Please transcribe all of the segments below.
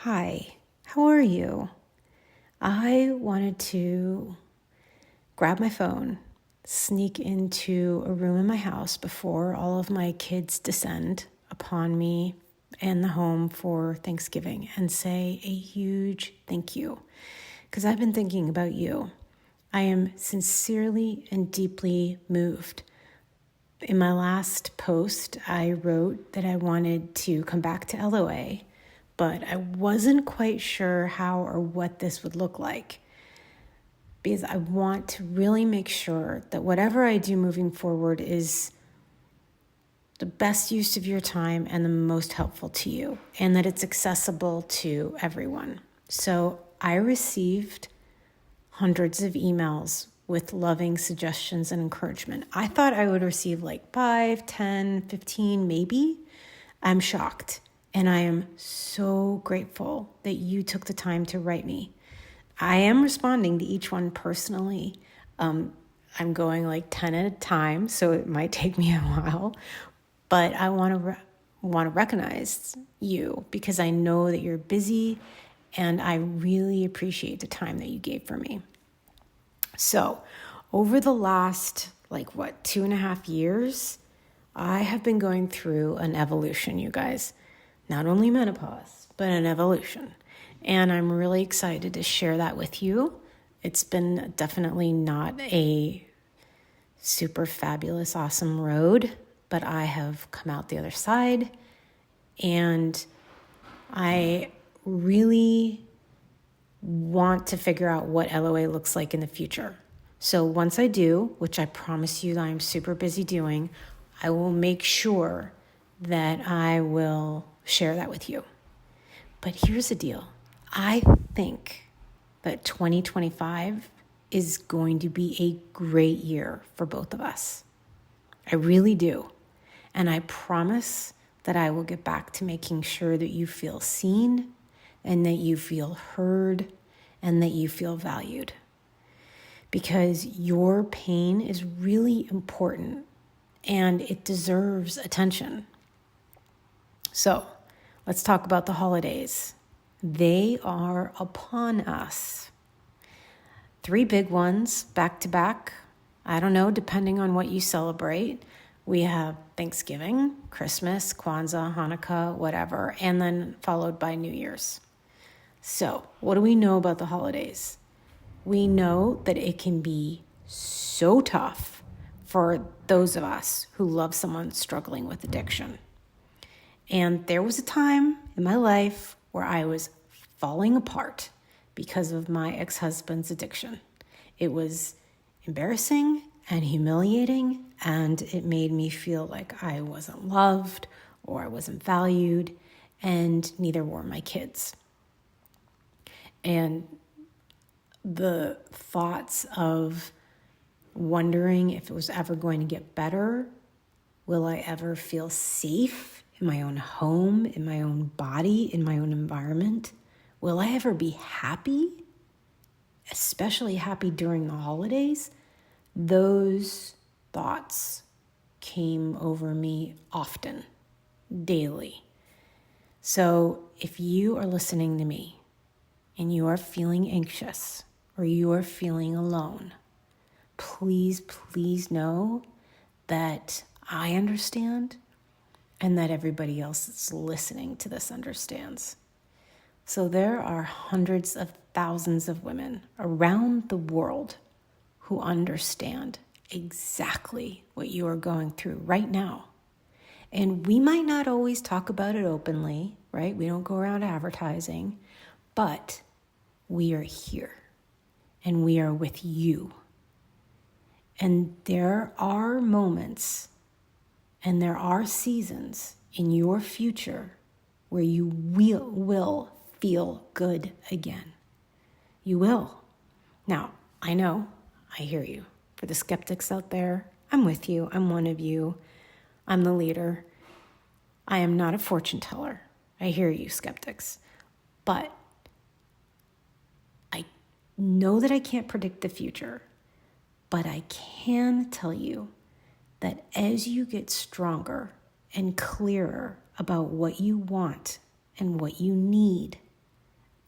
Hi, how are you? I wanted to grab my phone, sneak into a room in my house before all of my kids descend upon me and the home for Thanksgiving and say a huge thank you, because I've been thinking about you. I am sincerely and deeply moved. In my last post, I wrote that I wanted to come back to LOA, but I wasn't quite sure how or what this would look like, because I want to really make sure that whatever I do moving forward is the best use of your time and the most helpful to you, and that it's accessible to everyone. So I received hundreds of emails with loving suggestions and encouragement. I thought I would receive like 5, 10, 15, maybe. I'm shocked. And I am so grateful that you took the time to write me. I am responding to each one personally. I'm going like 10 at a time, so it might take me a while. But I want to recognize you because I know that you're busy, and I really appreciate the time that you gave for me. So over the last, 2.5 years, I have been going through an evolution, you guys. Not only menopause, but an evolution. And I'm really excited to share that with you. It's been definitely not a super fabulous, awesome road, but I have come out the other side, and I really want to figure out what LOA looks like in the future. So once I do, which I promise you that I'm super busy doing, I will make sure that I will share that with you. But here's the deal. I think that 2025 is going to be a great year for both of us. I really do. And I promise that I will get back to making sure that you feel seen and that you feel heard and that you feel valued. Because your pain is really important and it deserves attention. So let's talk about the holidays. They are upon us. 3 big ones back to back. I don't know, depending on what you celebrate. We have Thanksgiving, Christmas, Kwanzaa, Hanukkah, whatever, and then followed by New Year's. So what do we know about the holidays? We know that it can be so tough for those of us who love someone struggling with addiction. And there was a time in my life where I was falling apart because of my ex-husband's addiction. It was embarrassing and humiliating, and it made me feel like I wasn't loved or I wasn't valued, and neither were my kids. And the thoughts of wondering if it was ever going to get better, will I ever feel safe in my own home, in my own body, in my own environment? Will I ever be happy, especially happy during the holidays? Those thoughts came over me often, daily. So if you are listening to me and you are feeling anxious or you are feeling alone, please, please know that I understand and that everybody else that's listening to this understands. So there are hundreds of thousands of women around the world who understand exactly what you are going through right now. And we might not always talk about it openly, right? We don't go around advertising, but we are here and we are with you. And there are moments and there are seasons in your future where you will feel good again. You will. Now, I know, I hear you. For the skeptics out there, I'm with you. I'm one of you. I'm the leader. I am not a fortune teller. I hear you, skeptics. But I know that I can't predict the future, but I can tell you that as you get stronger and clearer about what you want and what you need,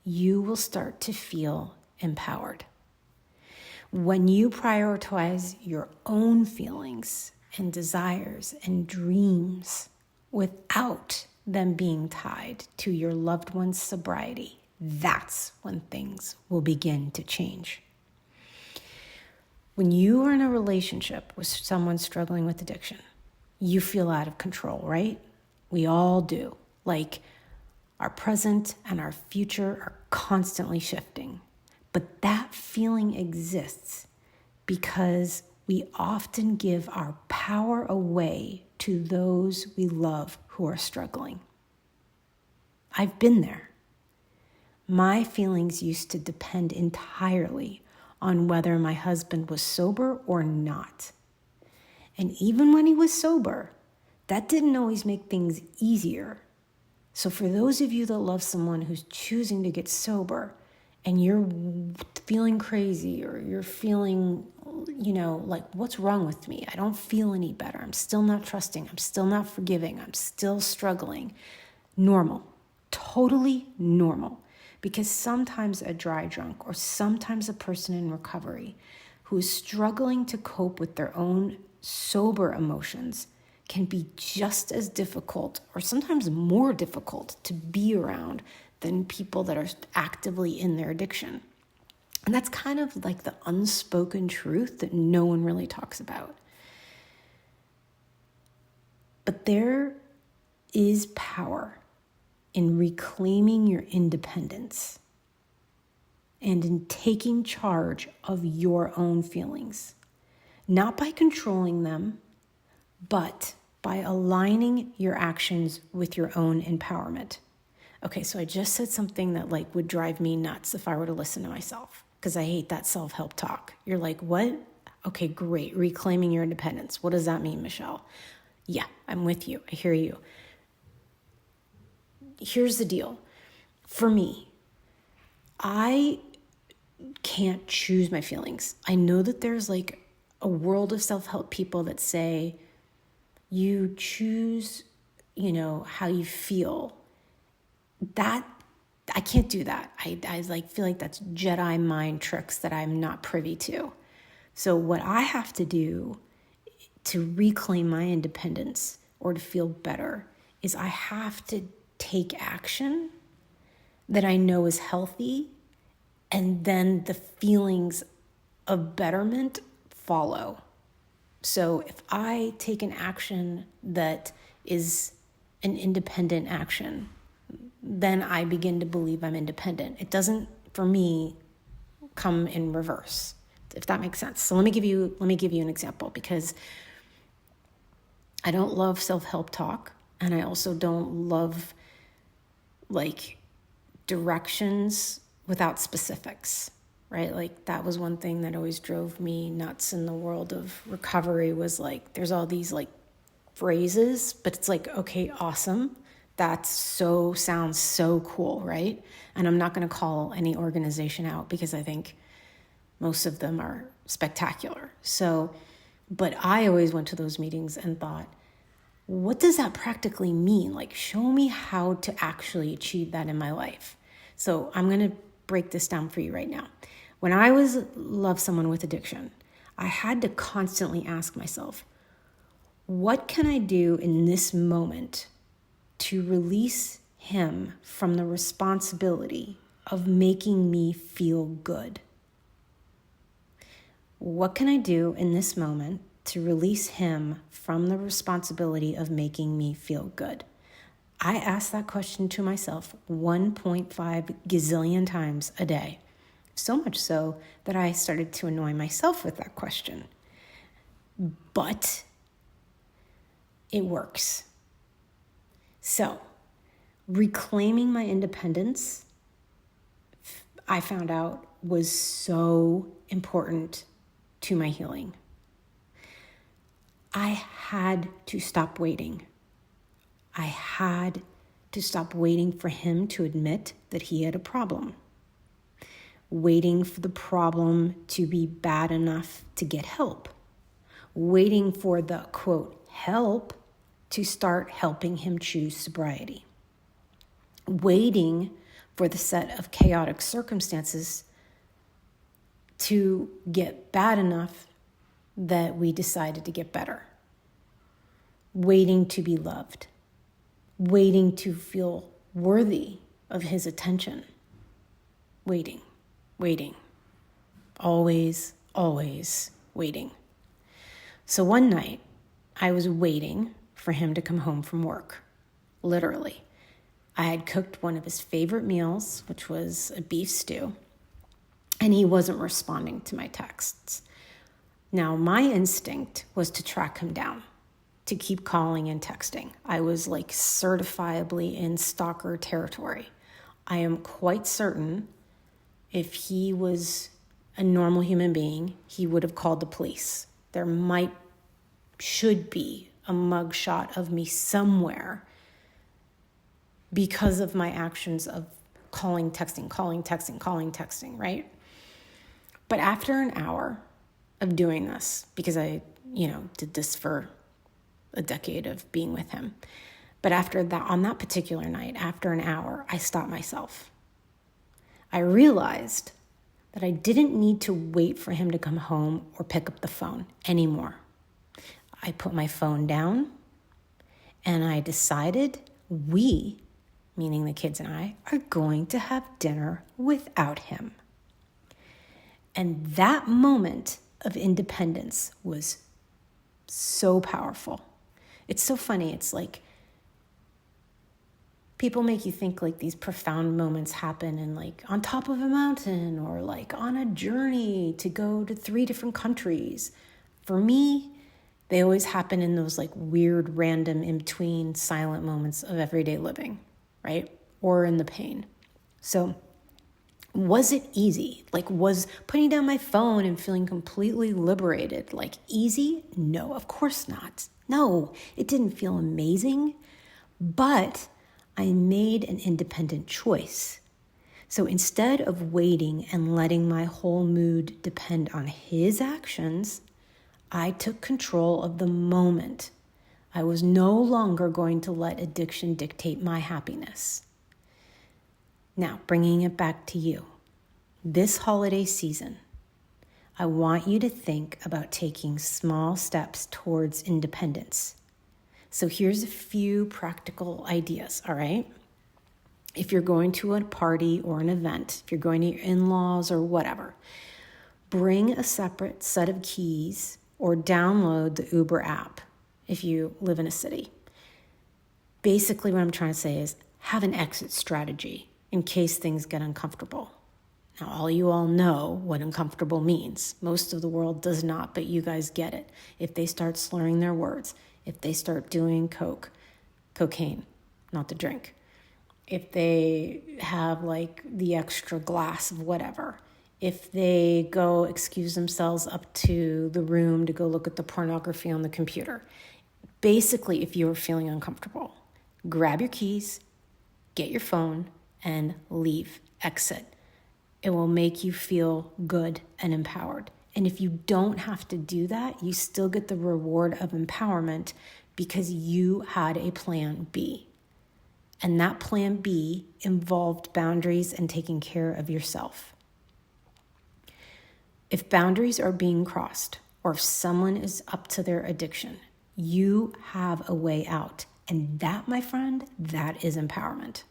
you will start to feel empowered. When you prioritize your own feelings and desires and dreams without them being tied to your loved one's sobriety, that's when things will begin to change. When you are in a relationship with someone struggling with addiction, you feel out of control, right? We all do. Like, our present and our future are constantly shifting. But that feeling exists because we often give our power away to those we love who are struggling. I've been there. My feelings used to depend entirely on whether my husband was sober or not. And even when he was sober, that didn't always make things easier. So for those of you that love someone who's choosing to get sober, and you're feeling crazy, or you're feeling, like, what's wrong with me? I don't feel any better. I'm still not trusting. I'm still not forgiving. I'm still struggling. Normal. Totally normal. Because sometimes a dry drunk, or sometimes a person in recovery who is struggling to cope with their own sober emotions can be just as difficult, or sometimes more difficult, to be around than people that are actively in their addiction. And that's kind of like the unspoken truth that no one really talks about. But there is power in reclaiming your independence and in taking charge of your own feelings, not by controlling them, but by aligning your actions with your own empowerment. Okay, so I just said something that would drive me nuts if I were to listen to myself, because I hate that self-help talk. You're like, what? Okay, great. Reclaiming your independence. What does that mean, Michelle? Yeah, I'm with you. I hear you. Here's the deal. For me, I can't choose my feelings. I know that there's a world of self-help people that say you choose, how you feel. That I can't do that. I feel like that's Jedi mind tricks that I'm not privy to. So what I have to do to reclaim my independence or to feel better is I have to take action that I know is healthy, and then the feelings of betterment follow. So if I take an action that is an independent action, then I begin to believe I'm independent. It doesn't, for me, come in reverse, if that makes sense. So let me give you an example, because I don't love self-help talk, and I also don't love directions without specifics, right? That was one thing that always drove me nuts in the world of recovery, was there's all these phrases, but it's okay, awesome. That sounds so cool, right? And I'm not going to call any organization out because I think most of them are spectacular. So, but I always went to those meetings and thought, what does that practically mean? Show me how to actually achieve that in my life. So I'm going to break this down for you right now. When I loved someone with addiction, I had to constantly ask myself, what can I do in this moment to release him from the responsibility of making me feel good? What can I do in this moment to release him from the responsibility of making me feel good? I ask that question to myself 1.5 gazillion times a day. So much so that I started to annoy myself with that question. But it works. So, reclaiming my independence, I found out, was so important to my healing. I had to stop waiting. I had to stop waiting for him to admit that he had a problem. Waiting for the problem to be bad enough to get help. Waiting for the, quote, help to start helping him choose sobriety. Waiting for the set of chaotic circumstances to get bad enough that we decided to get better. Waiting to be loved. Waiting to feel worthy of his attention. Waiting. Always waiting. So one night, I was waiting for him to come home from work. Literally. I had cooked one of his favorite meals, which was a beef stew, and he wasn't responding to my texts. Now, my instinct was to track him down, to keep calling and texting. I was like certifiably in stalker territory. I am quite certain if he was a normal human being, he would have called the police. There should be a mugshot of me somewhere because of my actions of calling, texting, right? But after an hour of doing this, because I, did this for a decade of being with him. But after that, on that particular night, after an hour, I stopped myself. I realized that I didn't need to wait for him to come home or pick up the phone anymore. I put my phone down and I decided we, meaning the kids and I, are going to have dinner without him. And that moment of independence was so powerful. It's so funny. It's like people make you think like these profound moments happen in like on top of a mountain or like on a journey to go to 3 different countries. For me, they always happen in those like weird, random, in-between silent moments of everyday living, right? Or in the pain. So was it easy? Like, was putting down my phone and feeling completely liberated like easy? No, of course not. No, it didn't feel amazing, but I made an independent choice. So instead of waiting and letting my whole mood depend on his actions, I took control of the moment. I was no longer going to let addiction dictate my happiness. Now, bringing it back to you. This holiday season, I want you to think about taking small steps towards independence. So here's a few practical ideas, all right? If you're going to a party or an event, if you're going to your in-laws or whatever, bring a separate set of keys or download the Uber app if you live in a city. Basically, what I'm trying to say is have an exit strategy in case things get uncomfortable. Now, you all know what uncomfortable means. Most of the world does not, but you guys get it. If they start slurring their words, if they start doing cocaine, not the drink, if they have like the extra glass of whatever, if they go excuse themselves up to the room to go look at the pornography on the computer. Basically, if you're feeling uncomfortable, grab your keys, get your phone, and leave, exit. It will make you feel good and empowered. And if you don't have to do that, you still get the reward of empowerment because you had a plan B. And that plan B involved boundaries and taking care of yourself. If boundaries are being crossed, or if someone is up to their addiction, you have a way out. And that, my friend, that is empowerment.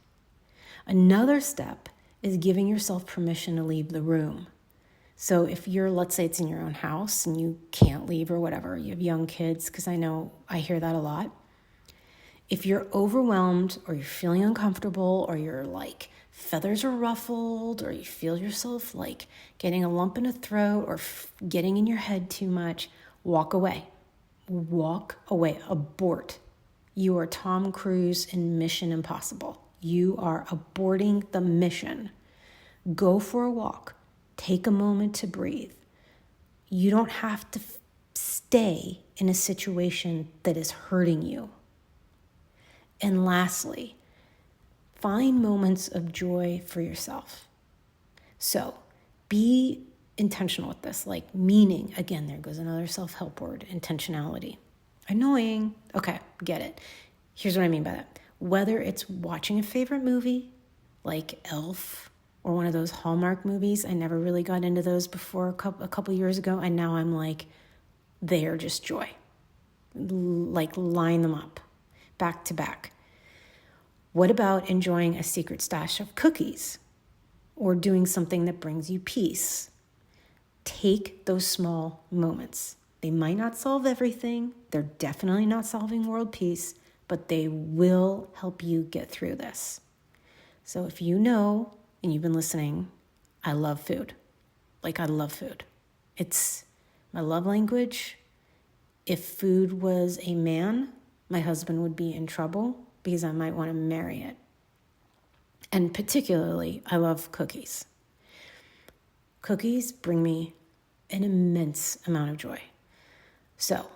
Another step is giving yourself permission to leave the room. So if you're, let's say it's in your own house and you can't leave or whatever, you have young kids, because I know I hear that a lot. If you're overwhelmed or you're feeling uncomfortable or you're like feathers are ruffled or you feel yourself like getting a lump in the throat or getting in your head too much, walk away. Walk away. Abort. You are Tom Cruise in Mission Impossible. You are aborting the mission. Go for a walk. Take a moment to breathe. You don't have to stay in a situation that is hurting you. And lastly, find moments of joy for yourself. So be intentional with this, like meaning, again, there goes another self-help word, intentionality. Annoying. Okay, get it. Here's what I mean by that. Whether it's watching a favorite movie, like Elf or one of those Hallmark movies. I never really got into those before a couple years ago, and now I'm like, they are just joy. Like, line them up back to back. What about enjoying a secret stash of cookies or doing something that brings you peace? Take those small moments. They might not solve everything. They're definitely not solving world peace, but they will help you get through this. So if you know, and you've been listening, I love food. Like, I love food. It's my love language. If food was a man, my husband would be in trouble because I might want to marry it. And particularly, I love cookies. Cookies bring me an immense amount of joy. So,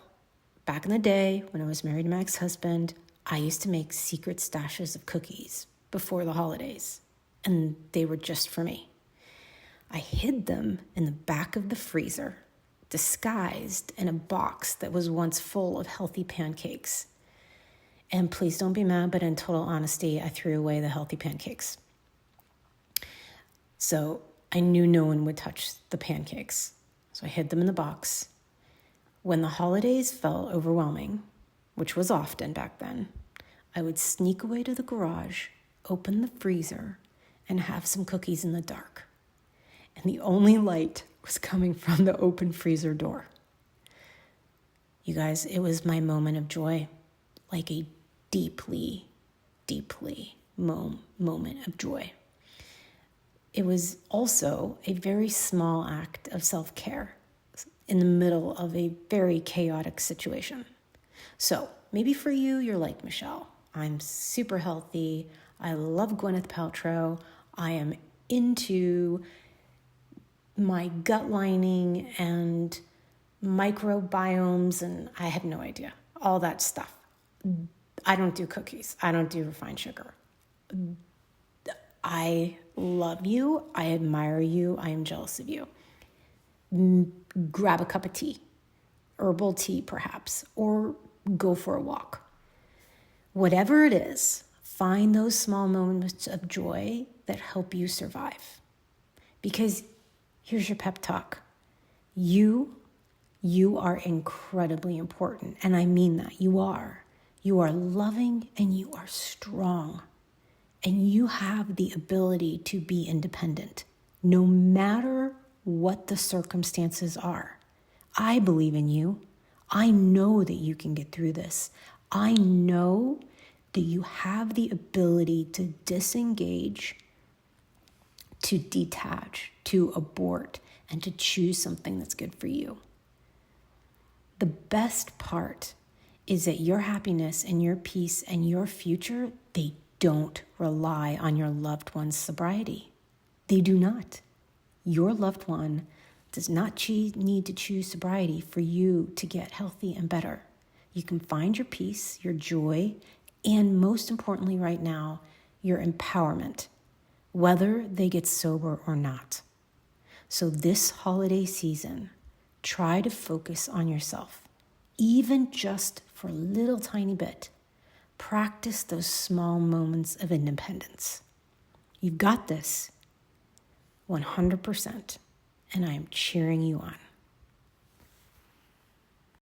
back in the day when I was married to my ex-husband, I used to make secret stashes of cookies before the holidays, and they were just for me. I hid them in the back of the freezer, disguised in a box that was once full of healthy pancakes. And please don't be mad, but in total honesty, I threw away the healthy pancakes. So I knew no one would touch the pancakes. So I hid them in the box. When the holidays felt overwhelming, which was often back then, I would sneak away to the garage, open the freezer, and have some cookies in the dark. And the only light was coming from the open freezer door. You guys, it was my moment of joy, like a deeply, deeply moment of joy. It was also a very small act of self-care in the middle of a very chaotic situation. So maybe for you, you're like, Michelle, I'm super healthy. I love Gwyneth Paltrow. I am into my gut lining and microbiomes, and I have no idea, all that stuff. I don't do cookies. I don't do refined sugar. I love you. I admire you. I am jealous of you. Grab a cup of tea, herbal tea perhaps, or go for a walk. Whatever it is, find those small moments of joy that help you survive. Because here's your pep talk. You are incredibly important. And I mean that. You are. You are loving and you are strong. And you have the ability to be independent, no matter what the circumstances are. I believe in you. I know that you can get through this. I know that you have the ability to disengage, to detach, to abort, and to choose something that's good for you. The best part is that your happiness and your peace and your future, they don't rely on your loved one's sobriety. They do not. Your loved one does not need to choose sobriety for you to get healthy and better. You can find your peace, your joy, and most importantly right now, your empowerment, whether they get sober or not. So this holiday season, try to focus on yourself, even just for a little tiny bit. Practice those small moments of independence. You've got this 100%, and I am cheering you on.